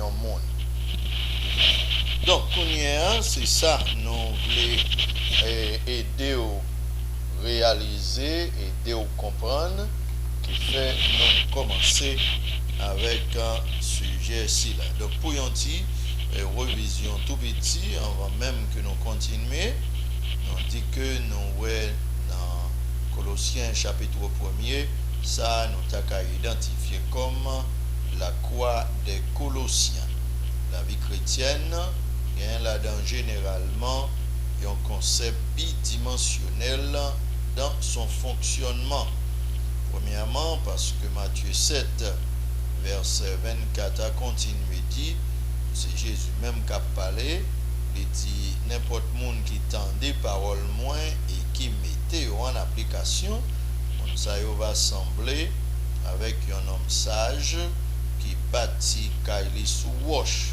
un monde. Donc, c'est ça, nous voulons aider à réaliser, aider à comprendre, qui fait nous commencer avec un sujet ici là. Donc, pour une petite révision tout petit, avant même que nous continuions, on dit que nous voyons dans Colossiens chapitre 1er, ça nous avons identifié comme la croix des Colossiens. La vie chrétienne, il y a là-dedans généralement un concept bidimensionnel dans son fonctionnement. Premièrement, parce que Matthieu 7, verset 24 a continué dit, c'est Jésus même qui a parlé, il dit n'importe monde qui tendait parole moins et qui mettait en application, ça va sembler avec un homme sage qui bâtit Kaili sous roche.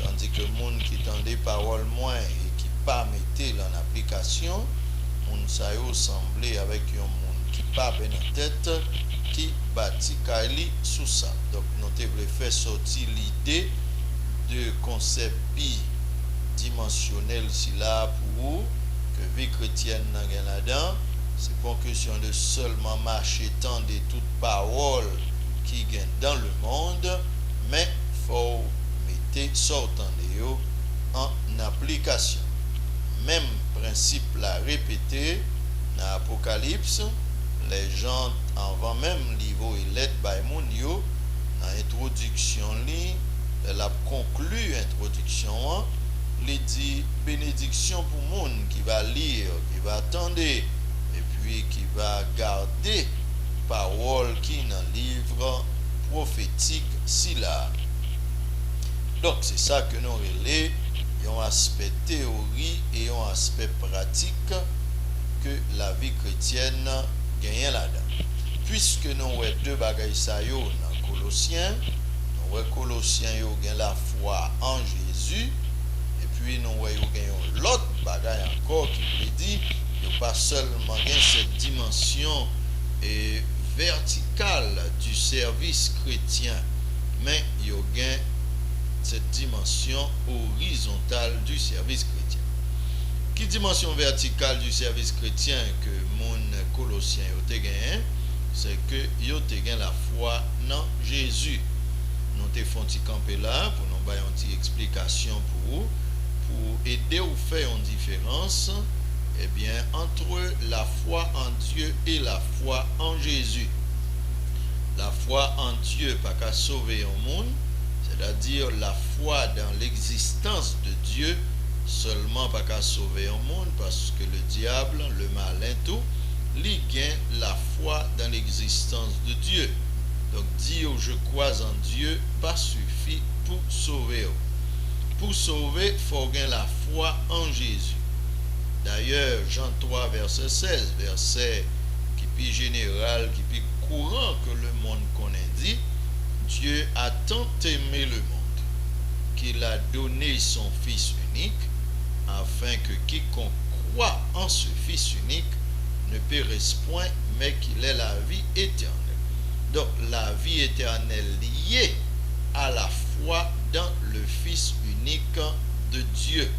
Tandis que les gens qui tendait parole moins et qui pas mettait en application, ça va sembler avec un monde qui pas bien en tête, qui bâtit Kaili sous ça. Donc nous devons faire sortir l'idée de concept bidimensionnel si là pour vous, que vie chrétienne n'a là-dedans. C'est pas une question de seulement marcher tant de toutes paroles qui gagnent dans le monde, mais il faut mettre sortant de eux en application. Même principe la répété dans l'Apocalypse, les gens avant même niveau et l'aide by mon yo dans l'introduction la conclut introduction il dit bénédiction pour monde qui va lire, qui va attendre et puis qui va garder parole qui dans le livre prophétique si là. Donc c'est ça que nous relais, un aspect théorie et un aspect pratique que la vie chrétienne gagne là-dedans. Puisque nous avons deux bagages ça yo dans Colossiens, nous avons Colossiens yo gagne la foi en Jésus et puis nous avons l'autre bagage encore qui veut dire pas seulement cette dimension verticale du service chrétien, mais il y a cette dimension horizontale du service chrétien. Qui dimension verticale du service chrétien que mon Colossien a gagné, c'est que il a gagné la foi dans Jésus. Nous te font camper là pour nous donner une petite explication pour vous, pour aider ou faire une différence. Eh bien, entre la foi en Dieu et la foi en Jésus. La foi en Dieu pas qu'à sauver un monde, c'est-à-dire la foi dans l'existence de Dieu seulement pas qu'à sauver un monde, parce que le diable, le malin, tout, lui gagne la foi dans l'existence de Dieu. Donc, dire je crois en Dieu, pas suffit pour sauver. Pour sauver, il faut gagner la foi en Jésus. D'ailleurs, Jean 3, verset 16, verset qui est général, qui est courant que le monde connaît, dit Dieu a tant aimé le monde qu'il a donné son Fils unique, afin que quiconque croit en ce Fils unique ne périsse point, mais qu'il ait la vie éternelle. Donc, la vie éternelle liée à la foi dans le Fils unique de Dieu.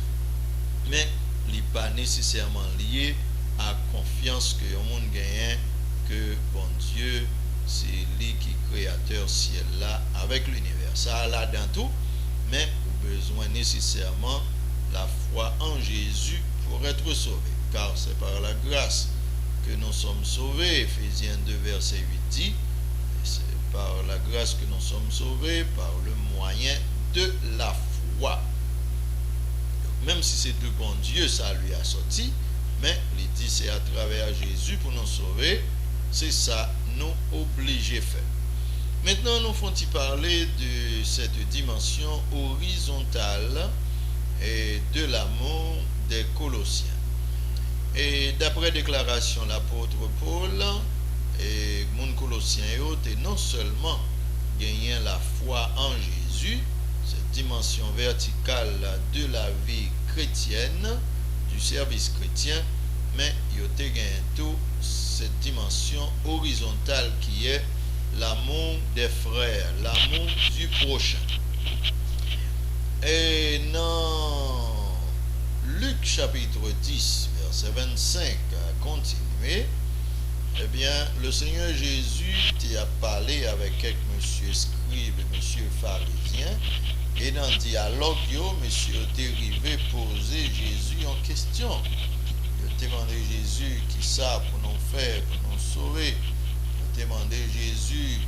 Mais il n'est pas nécessairement lié à confiance que le monde gagne, que bon Dieu, c'est lui qui est créateur ciel là avec l'univers. Ça là dans tout, mais au besoin nécessairement la foi en Jésus pour être sauvé. Car c'est par la grâce que nous sommes sauvés. Éphésiens 2, verset 8 dit, c'est par la grâce que nous sommes sauvés, par le moyen de la foi. Même si c'est de bon Dieu, ça lui a sorti, mais il dit c'est à travers Jésus pour nous sauver, c'est ça nous obligé faire. Maintenant, nous faisons parler de cette dimension horizontale et de l'amour des Colossiens. Et d'après déclaration de l'apôtre Paul, et mon Colossiens non seulement gagné la foi en Jésus, cette dimension verticale de la vie chrétienne, du service chrétien, mais il y a gagné tout cette dimension horizontale qui est l'amour des frères, l'amour du prochain. Et dans Luc chapitre 10, verset 25, à continuer, eh bien, le Seigneur Jésus a parlé avec quelques monsieur scribes et monsieur pharisiens, et dans le dialogue, monsieur est arrivé poser Jésus en question. Il a demandé Jésus qui ça pour nous faire, pour nous sauver. Il a demandé Jésus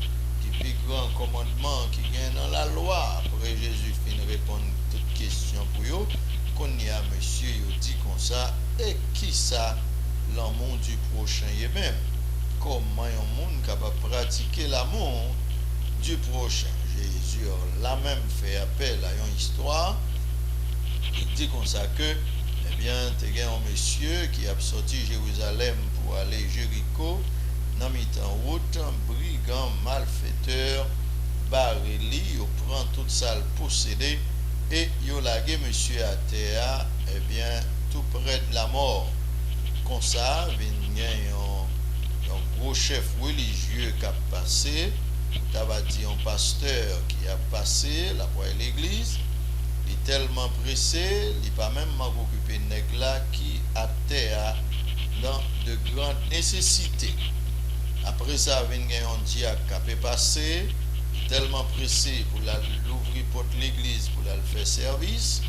qui plus grand commandement qui vient dans la loi. Après Jésus finit répondre toutes questions pour eux. Qu'on y a monsieur, il dit comme ça, et qui ça, l'amour du prochain est même. Comment un monde capable de pratiquer l'amour du prochain. Jésus a même fait appel à une histoire. Il dit comme ça que, eh bien, tu as un monsieur qui a sorti Jérusalem pour aller Jéricho, dans mi-temps route, un brigand malfaiteur, barré-li, il prend toute ça le possédé et il a lagué monsieur à terre, eh bien, tout près de la mort. Comme ça, il y a un gros chef religieux qui a passé, t'avais dit un pasteur qui a passé la voie de l'église, il est tellement pressé, il n'est pas même occupé de nègre là qui a terre dans de grandes nécessités. Après ça, il y a un diacre qui a passé, tellement pressé pour l'ouvrir porte l'église pour la faire service,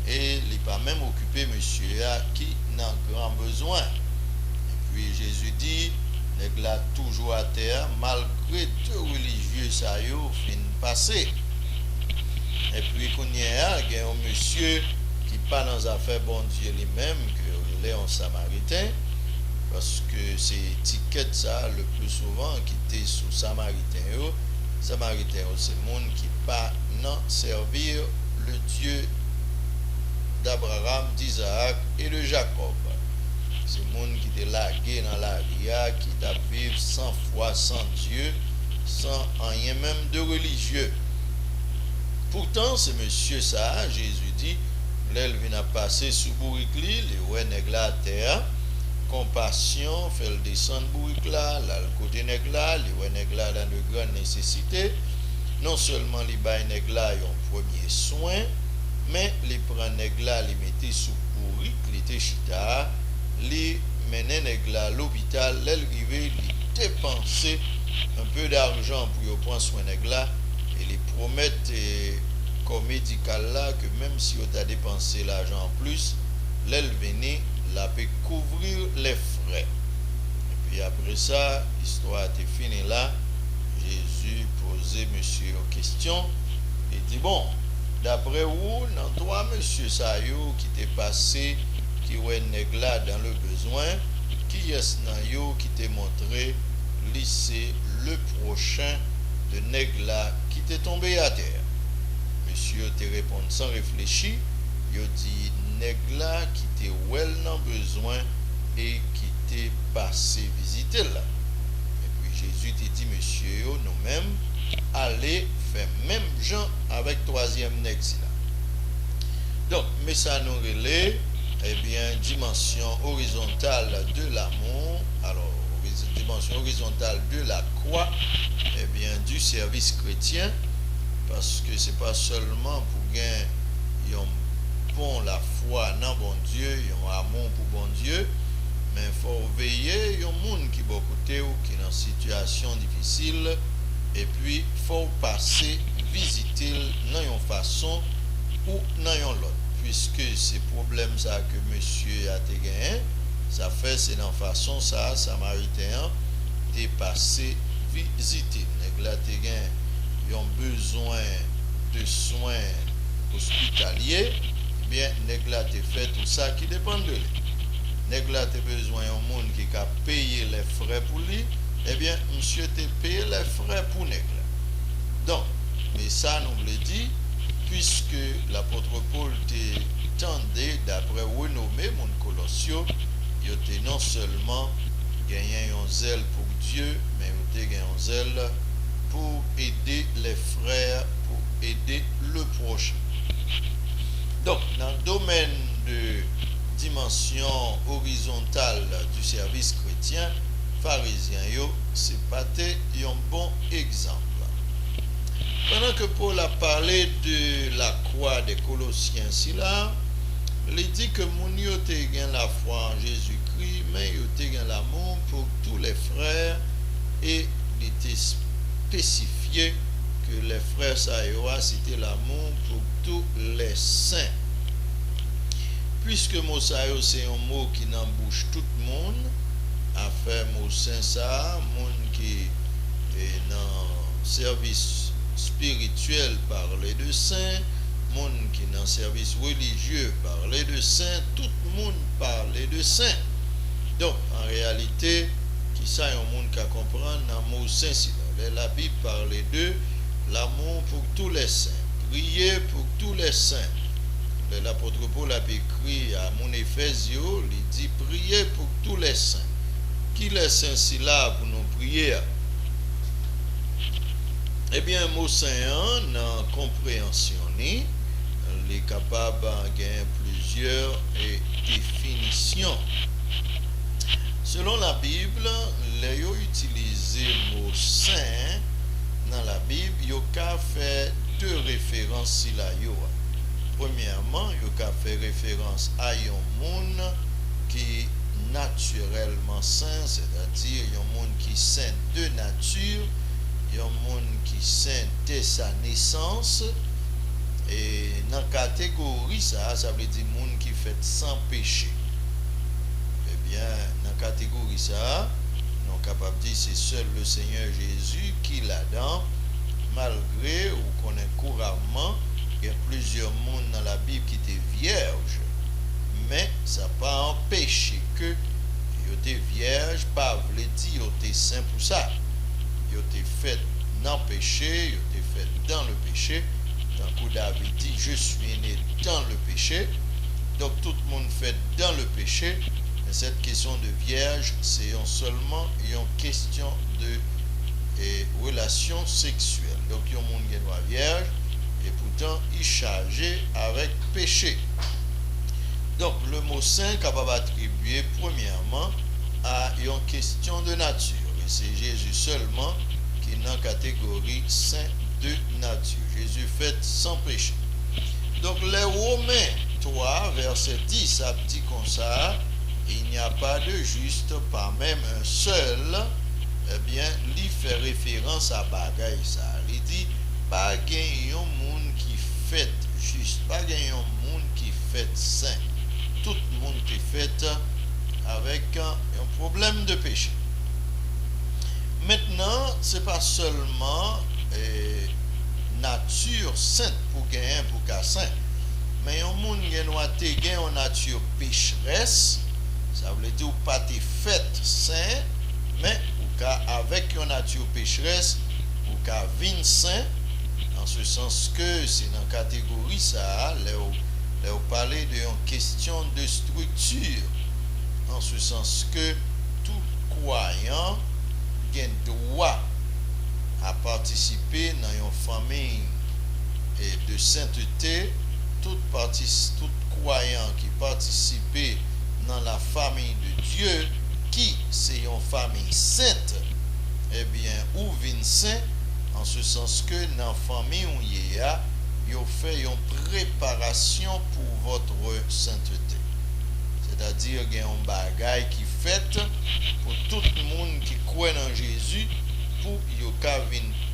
et il n'est pas même occupé monsieur qui n'a grand besoin. Et puis Jésus dit, nèg la toujours à terre, malgré tout religieux ça yo fin passé. Et puis qu'on y a un monsieur qui pas dans affaires bon Dieu lui-même, que il est un samaritain, parce que c'est étiquette ça le plus souvent qui était sous samaritain yo. Samaritain c'est monde qui pas non servir le Dieu d'Abraham, d'Isaac et de Jacob. C'est le monde qui était lagué dans la ria, qui t'a vivre sans foi, sans Dieu, sans rien même de religieux. Pourtant, ce monsieur ça, Jésus dit, l'elle vient à passer sous bourricli, les ouais nèg la terre, compassion, fait le descendre bourric là, le côté nèg là, les ouais nèg là dans de grandes nécessités. Non seulement les bail nèg là un premier soin, mais les prend nèg là, les mettait sous bourric, les était chita, les mener nèg là à l'hôpital, l'elle rivé, les dépenser un peu d'argent pour prendre soin nèg là et les promettre comme médical là que même si on a dépensé l'argent en plus, l'elle venait la peut couvrir les frais. Et puis après ça, l'histoire était finie là. Jésus posait monsieur une question et dit bon, d'après vous, dans toi monsieur Sayo qui t'est passé qui ouais nèg là dans le besoin, qui est nan yo qui t'est montré lycée le prochain de nèg là qui t'est tombé à terre. Monsieur te répond sans réfléchir, il dit nèg là qui t'est well dans besoin et qui t'est passé visiter là. Et puis Jésus te dit monsieur nous-mêmes allez faire même gens avec troisième nèg là. Donc mais ça nous relève eh bien, dimension horizontale de l'amour, alors, dimension horizontale de la croix, eh bien, du service chrétien, parce que c'est pas seulement pour gagner, bon la foi dans bon Dieu, un amour pour bon Dieu, mais il faut veiller, il y a un monde qui est côté ou qui est dans une situation difficile, et puis il faut passer, visiter dans une façon ou dans une autre. Puisque ces problèmes ça que monsieur a gagné, ça fait c'est dans façon ça samaritain dépasser visiter nèg la te gagné ils ont besoin de soins hospitaliers, eh bien nèg la te fait tout ça qui dépend de lui. Nèg la te besoin un monde qui a payer les frais pour lui, eh bien monsieur te paye les frais pour nèg la. Donc mais ça nous le dit puisque l'apôtre Paul tendait d'après renommé mon Colossio, il était non seulement gagné un zèle pour Dieu, mais il était gagné un zèle pour aider les frères, pour aider le prochain. Donc, dans le domaine de dimension horizontale du service chrétien, pharisien, c'est pas un bon exemple. Pendant que Paul a parlé de la croix des Colossiens si là, il dit que moun yo te gen la foi en Jésus-Christ, mais yo te gen l'amour pour tous les frères et il était spécifié que les frères Saïwa c'était l'amour pour tous les saints. Puisque mot Saïwa c'est un mot qui n'embouche tout le monde, à faire mot saint ça, monde qui est dans service spirituel parler de saint, monde qui est dans service religieux parler de saint, tout le monde parler de saint. Donc en réalité, qui ça un monde qui comprendre dans mot saint si la Bible parle de l'amour pour tous les saints, prier pour tous les saints. L'apôtre Paul a écrit à mon Éphésio, il dit prier pour tous les saints. Qui les saints si là pour nous prier? Eh bien, mot saint dans compréhension il est capable de gagner plusieurs définitions. Selon la Bible, les yo utilisé mot saint dans la Bible, yo ka fait deux références si la yo. Premièrement, il y a fait référence à un monde qui est naturellement saint, c'est-à-dire un monde qui est saint de nature, un monde qui est saint dès sa naissance. Et dans la catégorie, ça veut dire monde qui fait sans péché. Eh bien, dans la catégorie, ça, nous sommes capables de dire que c'est seul le Seigneur Jésus qui là-dedans, malgré ou qu'on est couramment. Il y a plusieurs mondes dans la Bible qui étaient vierges, mais ça n'a pas empêché que ils étaient vierges, pas voulu dire qu'ils étaient saints pour ça. Ils étaient faits dans le péché, ils étaient faits dans le péché. Tant que David dit, je suis né dans le péché. Donc tout le monde fait dans le péché. Mais cette question de vierge, c'est seulement une question de relation sexuelle. Donc il y a un monde qui est vierge. Et pourtant, il chargé avec péché. Donc, le mot saint capable d'attribuer premièrement à une question de nature. Et c'est Jésus seulement qui est dans la catégorie saint de nature. Jésus fait sans péché. Donc, les Romains 3, verset 10, ça dit comme ça, il n'y a pas de juste, pas même un seul. Eh bien, il fait référence à bagaille ça. Il dit, pas gagner un monde qui fait juste, pas gagner un monde qui fait saint. Tout le monde qui fait avec un problème de péché. Maintenant, ce n'est pas seulement nature sainte pour gagner pour qu'à saint, mais un monde qui a gagné une nature pécheresse, ça veut dire pas te fait saint, mais avec une nature pécheresse, ou qu'à vin saint. En ce sens que c'est dans la catégorie ça, là on parlait d'une question de structure. En ce sens que tout croyant a droit à participer dans une famille de sainteté. Tout croyant qui participe dans la famille de Dieu, qui c'est une famille sainte, eh bien, ou vin saint. En ce sens que dans la famille où il y a, il fait une préparation pour votre sainteté. C'est-à-dire qu'il y a un bagage qui fait pour tout le monde qui croit en Jésus pour qu'il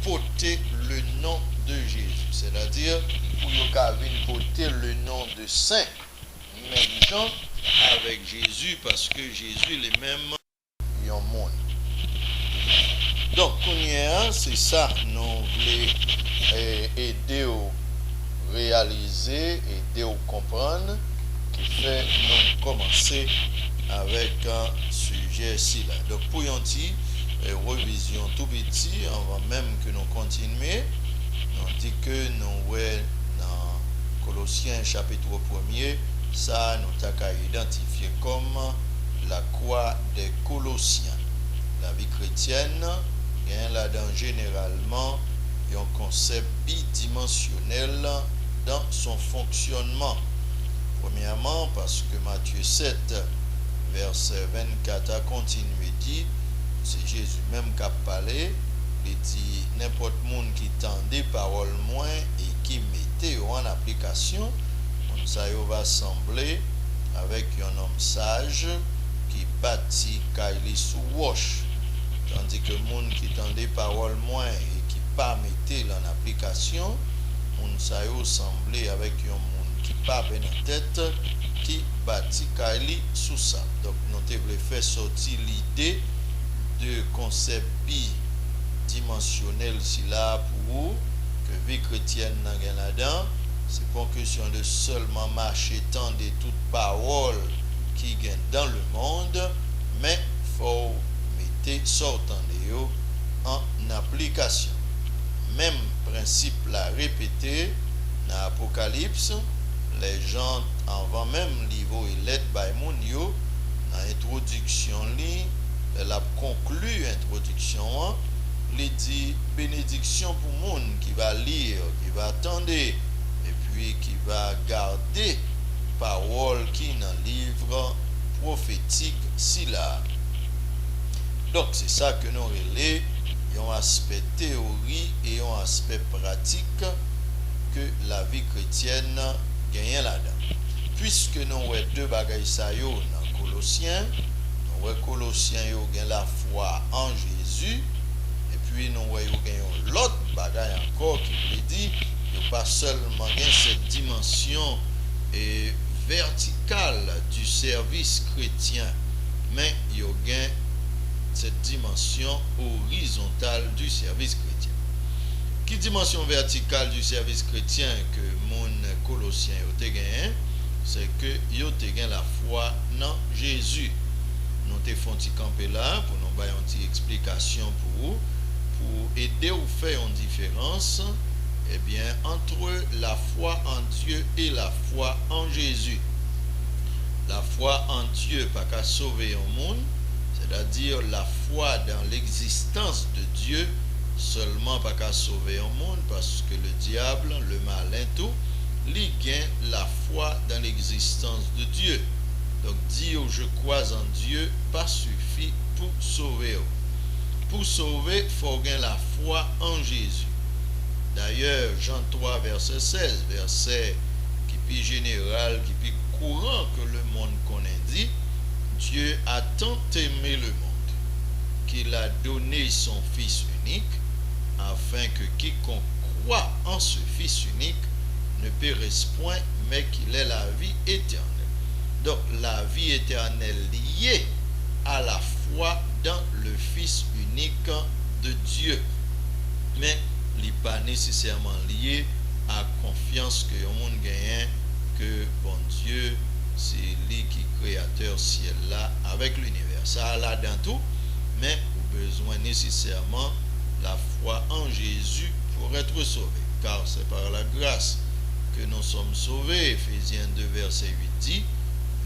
porter le nom de Jésus. C'est-à-dire pour qu'il porter le nom de Saint. Même temps avec Jésus parce que Jésus est même un monde. Donc, c'est ça nous voulons aider à réaliser, aider à comprendre, qui fait nous commencer avec un sujet-ci là. Donc, pour une petite révision tout petit, avant même que nous continuions, on dit que nous voyons dans Colossiens chapitre 1er, ça nous avons identifié comme la croix des Colossiens. La vie chrétienne, il y a là-dedans généralement un concept bidimensionnel dans son fonctionnement. Premièrement, parce que Matthieu 7, verset 24 a continué dit, c'est Jésus même qui a parlé, il dit n'importe monde qui tendait parole moins et qui mettait en en application, ça va sembler avec un homme sage qui bâtit Kaili sous roche. Tandis que monde qui tend des paroles moins et qui pas mettait en application, ça semblait avec un monde qui pas bien en tête, qui bâtit Kaili sous ça. Donc nous devons faire sortir l'idée de concept bidimensionnel si là pour que vie chrétienne n'a là-dedans. C'est pas une question de seulement marcher tant de toutes paroles qui gagnent dans le monde, mais faut mettre sortant de eux en application. Même principe la répété dans l'Apocalypse, les gens avant même niveau et lettre by mon yo dans introduction li, la conclut introduction, il dit bénédiction pour monde qui va lire, qui va attendre et puis qui va garder parole qui dans le livre prophétique si là. Donc c'est ça que nous relais, un aspect théorie et un aspect pratique que la vie chrétienne gagne là-dedans. Puisque nous avons deux bagages ça yo dans Colossiens, nous avons Colossiens yo gagne la foi en Jésus et puis nous avons l'autre bagage encore qui veut dire pas seulement cette dimension verticale du service chrétien, mais il y a cette dimension horizontale du service chrétien. Qui dimension verticale du service chrétien que mon Colossien a gagné, c'est que il a gagné la foi dans Jésus. Nous te font camper là pour nous donner une petite explication pour aider ou faire une différence. Eh bien, entre la foi en Dieu et la foi en Jésus. La foi en Dieu pas qu'à sauver un monde, c'est-à-dire la foi dans l'existence de Dieu seulement pas qu'à sauver un monde, parce que le diable, le malin, tout, il gagne la foi dans l'existence de Dieu. Donc, dire je crois en Dieu, pas suffit pour sauver. Pour sauver, il faut gagner la foi en Jésus. D'ailleurs, Jean 3, verset 16, verset qui est plus général, qui est plus courant que le monde connaît, dit Dieu a tant aimé le monde qu'il a donné son Fils unique, afin que quiconque croit en ce Fils unique ne périsse point, mais qu'il ait la vie éternelle. Donc, la vie éternelle liée à la foi dans le Fils unique de Dieu. Mais il n'est pas nécessairement lié à confiance que le monde gagne, que bon Dieu, c'est lui qui est créateur ciel là avec l'univers. Ça là dans tout, mais au besoin nécessairement la foi en Jésus pour être sauvé. Car c'est par la grâce que nous sommes sauvés. Éphésiens 2, verset 8 dit,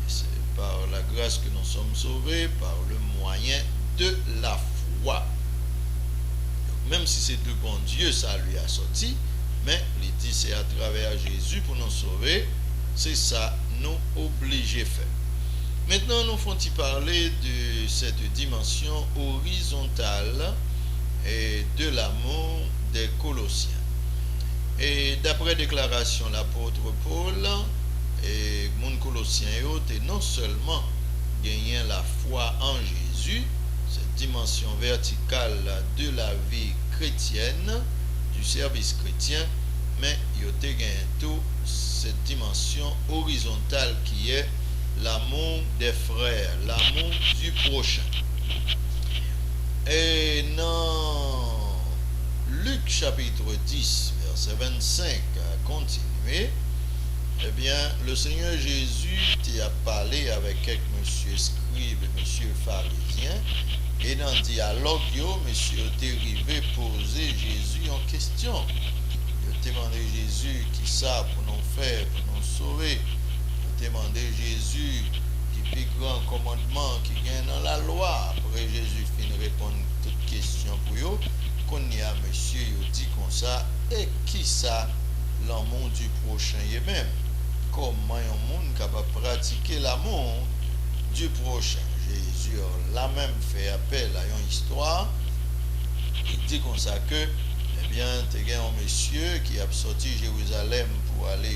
c'est par la grâce que nous sommes sauvés, par le moyen de la foi. Même si c'est de bon Dieu, ça lui a sorti, mais il dit c'est à travers Jésus pour nous sauver, c'est ça nous obliger faire. Maintenant, nous faisons parler de cette dimension horizontale et de l'amour des Colossiens. Et d'après déclaration de l'apôtre Paul, et mon Colossiens non seulement gagné la foi en Jésus, cette dimension verticale de la vie chrétienne, du service chrétien, mais il y a gagné tout cette dimension horizontale qui est l'amour des frères, l'amour du prochain. Et dans Luc chapitre 10, verset 25, à continuer, eh bien, le Seigneur Jésus a parlé avec quelques monsieur scribes et monsieur pharisiens, et dans le dialogue, monsieur est arrivé poser Jésus en question. Il a demandé Jésus qui ça pour nous faire, pour nous sauver. Il a demandé Jésus qui plus grand commandement qui vient dans la loi. Après Jésus finit répondre toutes questions pour eux. Qu'on y a monsieur, il dit comme ça, et qui ça l'amour du prochain lui-même? Comment un monde capable de pratiquer l'amour du prochain? Jésus a même fait appel à une histoire. Il dit comme ça que, eh bien, tu as un monsieur qui a sorti Jérusalem pour aller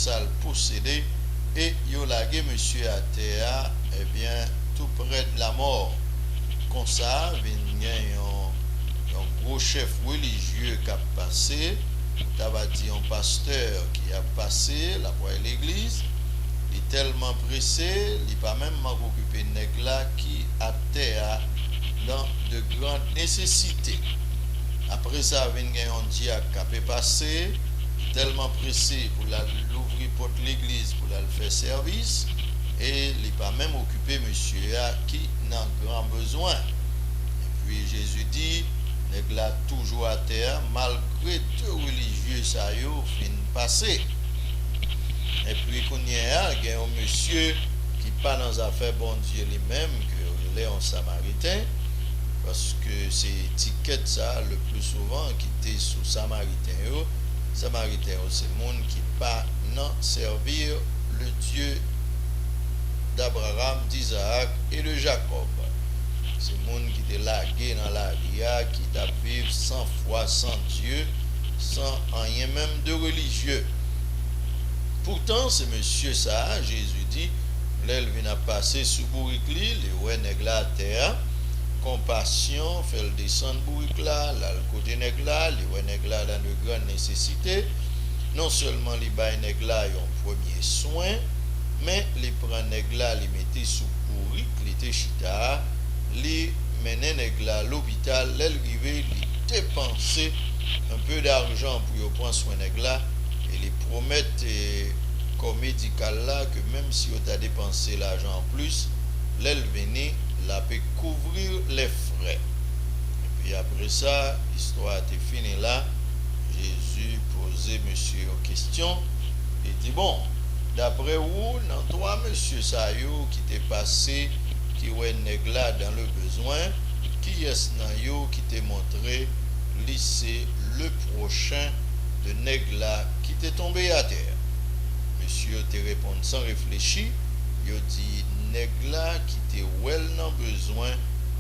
ça le possédé et yo lagué monsieur à terre eh bien tout près de la mort. Comme ça, vient un gros chef religieux qui a passé, t'avais dit un pasteur qui a passé la voie de l'église, il est tellement pressé, il pas même occupé de nègre là qui a terre dans de grandes nécessités. Après ça, vient un diacre qui a passé, tellement pressé pour l'ouvrir porte l'église pour la faire service, et il pas même occupé monsieur qui n'a grand besoin. Et puis Jésus dit, nèg la toujours à terre, malgré deux religieux ça yo fin passé. Et puis qu'on y a un monsieur qui pas dans affaires bon Dieu lui-même, que il est un samaritain, parce que c'est étiquette ça le plus souvent qui était sous samaritain yo. Samaritain c'est monde qui pas non servir le Dieu d'Abraham, d'Isaac et de Jacob. C'est monde qui était lagué dans la ria, qui t'a vivre sans foi, sans Dieu, sans rien même de religieux. Pourtant, c'est monsieur ça, Jésus dit, l'elle vient à passer sous bourricli, les ouais nèg la terre, compassion, fait le descendre bourric là, le côté nèg là, les ouais nèg là dans de grandes nécessités. Non seulement les bail nèg là un premier soin, mais les prend nèg là, les mettez sous bourric, les té chita, les mener nèg là à l'hôpital, l'elle rivé, les dépenser un peu d'argent pour prendre soin nèg là et les promettre comme médical là que même si on a dépensé l'argent en plus, l'elle venait la peut couvrir les frais. Et puis après ça, l'histoire était finie là. Jésus posait monsieur une question. Il dit bon, d'après vous, dans toi monsieur Sayo qui t'est passé, qui ouais nèg là dans le besoin, qui est nan yo qui t'est montré, lui c'est le prochain de nèg là qui t'est tombé à terre. Monsieur te répond sans réfléchir, il dit nèg là qui t'est well dans besoin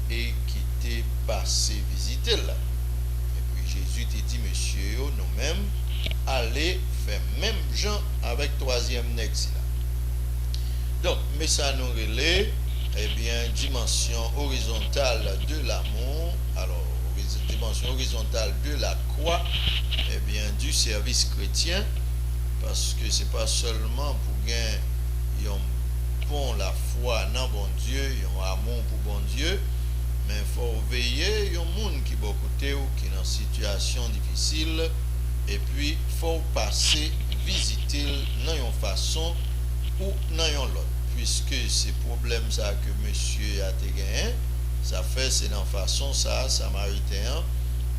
et qui t'est passé visiter là. Et puis Jésus te dit monsieur nous-mêmes allez faire même gens avec troisième nèg là. Donc mais ça nous relève eh bien dimension horizontale de l'amour. Alors dimension horizontale de la croix, eh bien du service chrétien, parce que c'est pas seulement pour gagner bon la foi dans bon Dieu, un amour pour bon Dieu, mais il faut veiller un monde qui est côté ou qui est dans situation difficile, et puis faut passer visiter dans une façon ou dans une autre, puisque ces problèmes ça que monsieur a gagné, ça fait c'est dans façon ça samaritain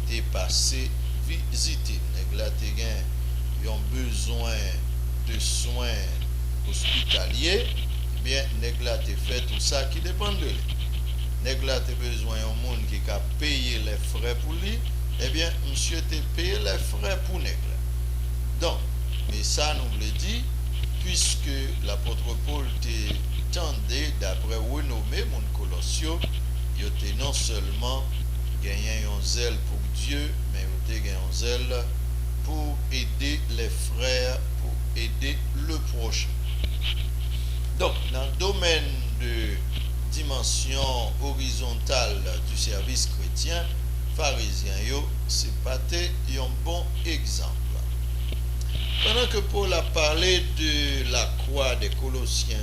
dépasser visiter nèg la te gen yon besoin de soins hospitaliers, eh bien nèg la te fait tout ça qui dépend de lui. Nèg la te besoin un monde qui a payer les frais pour lui, eh bien monsieur te paye les frais pour nèg la. Donc mais ça nous le dit puisque l'apôtre Paul te tendait d'après renommé mon Colossio, il était non seulement gagné un zèle pour Dieu, mais il était gagné un zèle pour aider les frères, pour aider le prochain. Donc, dans le domaine de dimension horizontale du service chrétien, pharisien, c'est pas un bon exemple. Pendant que Paul a parlé de la croix des Colossiens,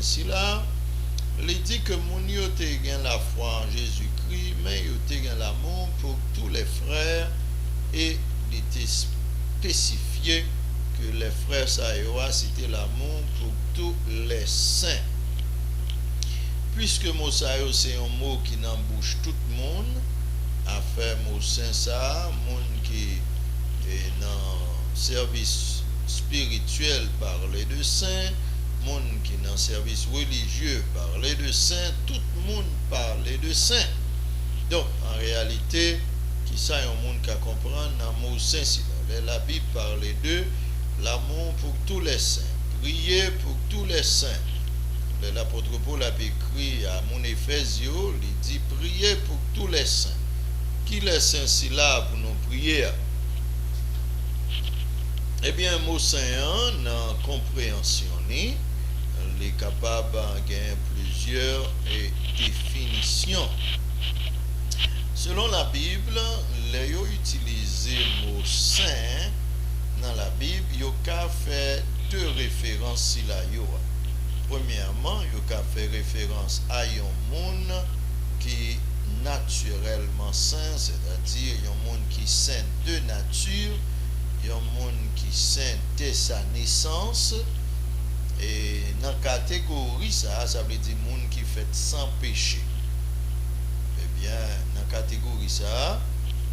il dit que mon yo te gen la foi en Jésus-Christ, mais yo te gen l'amour pour tous les frères, et il était spécifié que les frères Sayoa c'était l'amour pour tous les saints. Puisque mot Sayo c'est un mot qui n'embouche tout le monde, à faire mot saint ça, monde qui est dans service spirituel parler de saints, monde qui est dans service religieux parler de saints, tout le monde parler de saints. Donc en réalité, qui ça un monde qui comprend dans le mot saint, la Bible parle de l'amour pour tous les saints, prier pour tous les saints. L'apôtre Paul a écrit à mon Éphésio, il dit prier pour tous les saints. Qui les saints si là pour nous prier? Eh bien, mot saint, dans compréhension, il est capable de gagner plusieurs définitions. Selon la Bible, les utilisé le mot saint dans la Bible, il y a fait deux références là. Premièrement, il y a fait référence à un monde qui naturellement saint, c'est-à-dire un monde qui est saint de nature, il y a un monde qui est saint dès sa naissance. Et dans la catégorie, ça veut dire monde qui fait sans péché. Eh bien, dans la catégorie, ça,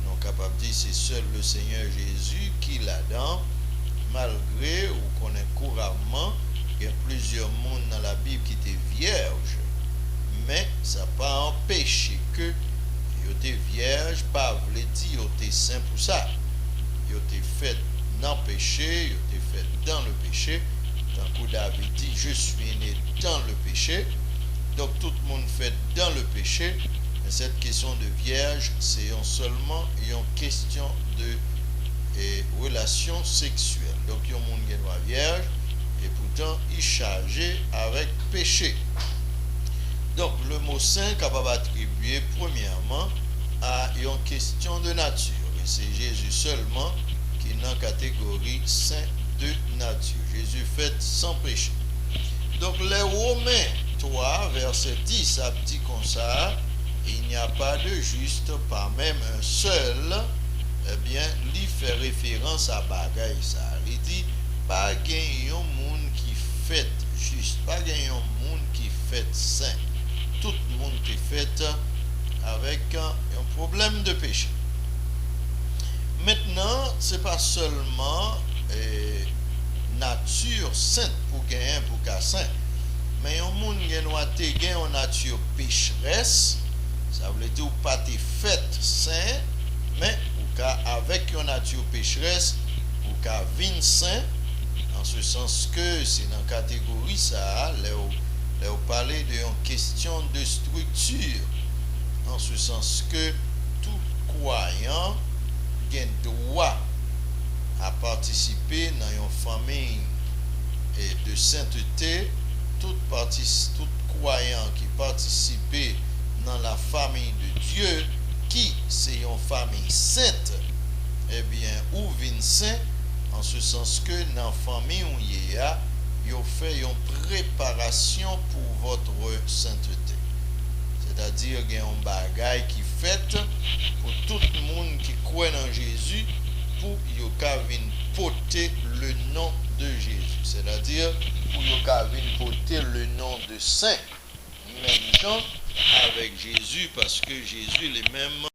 nous sommes capables de dire c'est seul le Seigneur Jésus qui là-dedans, malgré ou qu'on est couramment, il y a plusieurs mondes dans la Bible qui étaient vierges. Mais ça n'a pas empêché que ils étaient vierges, pas voulu dire qu'ils étaient saints pour ça. Ils étaient faits dans le péché, ils étaient faits dans le péché. Tant que David dit, je suis né dans le péché. Donc tout le monde fait dans le péché. Mais cette question de vierge, c'est seulement une question de relation sexuelle. Donc il y a un monde qui est vierge et pourtant il est chargé avec péché. Donc le mot saint est capable d'attribuer premièrement à une question de nature. Et c'est Jésus seulement qui est dans la catégorie saint de nature. Jésus fait sans péché. Donc les Romains 3, verset 10, ça dit comme ça, il n'y a pas de juste, pas même un seul. Eh bien, il fait référence à bagaille ça. Il dit, pas gagne un monde qui fait juste, pas gagne un monde qui fait saint. Tout le monde qui fait avec un problème de péché. Maintenant, ce n'est pas seulement nature sainte pour gagner pour qu'à saint, mais un monde qui a une nature pécheresse, ça veut dire pas te fait saint, mais avec une nature pécheresse, pour qu'à vin saint, en ce sens que c'est dans la catégorie ça, on parler d'une question de structure, en ce sens que tout croyant a droit à participer dans une famille de sainteté. Tout croyant qui participe dans la famille de Dieu, qui c'est une famille sainte, eh bien, ou vin saint, en ce sens que dans la famille où il y a, il fait une préparation pour votre sainteté. C'est-à-dire qu'il y a un bagage qui fait pour tout le monde qui croit en Jésus, pour qu'il porter le nom de Jésus. C'est-à-dire pour qu'il porter le nom de Saint. Même temps avec Jésus, parce que Jésus lui-même